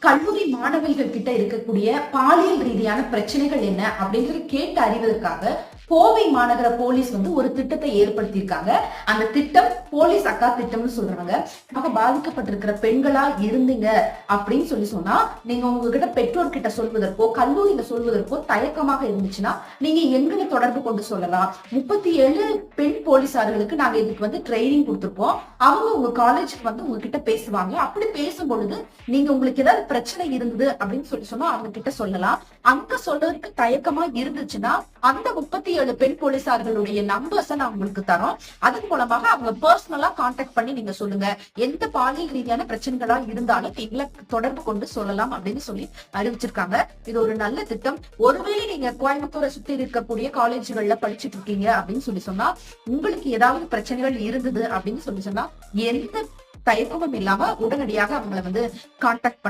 கல்லூரி மாணவர்கள் கிட்ட இருக்கக்கூடிய பாலியல் ரீதியான பிரச்சனைகள் என்ன அப்படின்றது கேட்டு அறிவதற்காக கோவை மாநகர போலீஸ் ஒரு திட்டத்தை ஏற்படுத்தியிருக்காங்க. அந்த திட்டம் போலீஸ் அக்கா திட்டம்னு சொல்றாங்க. பாதிக்கப்பட்டிருக்கிற பெண்களா இருந்தீங்க அப்படின்னு சொன்னா நீங்க உங்ககிட்ட பெற்றோர்கிட்ட சொல்வதற்கோ கல்லூரியில சொல்வதற்கோ தயக்கமாக இருந்துச்சுன்னா நீங்க எங்களை தொடர்பு கொண்டு சொல்லலாம். 37 பெண் போலீசார்களுக்கு நாங்க இதுக்கு ட்ரைனிங் கொடுத்திருப்போம். அவங்க உங்க காலேஜுக்கு உங்ககிட்ட பேசுவாங்க. அப்படி பேசும் பொழுது நீங்க உங்களுக்கு ஏதாவது பிரச்சனை இருந்தது அப்படின்னு சொன்னா அவங்க கிட்ட சொல்லலாம். அங்க சொல்றதுக்கு தயக்கமா இருந்துச்சுன்னா அந்த 37 பெண் போலீசார்களுடைய நம்பர்ஸ் நான் உங்களுக்கு தரோம். அதன் மூலமாக அவங்க பர்சனலா கான்டாக்ட் பண்ணி நீங்க சொல்லுங்க. எந்த பாலியல் ரீதியான பிரச்சனைகளா இருந்தாலும் எங்களை தொடர்பு கொண்டு சொல்லலாம் அப்படின்னு சொல்லி அறிவிச்சிருக்காங்க. இது ஒரு நல்ல திட்டம். ஒருவேளை நீங்க கோயம்புத்தூரை சுத்தி இருக்கக்கூடிய காலேஜ்கள்ல படிச்சுட்டு இருக்கீங்க அப்படின்னு சொன்னா உங்களுக்கு ஏதாவது பிரச்சனைகள் இருந்தது அப்படின்னு சொன்னா எந்த தயக்கமும் இல்லாம உடனடியாக அவங்களை கான்டாக்ட்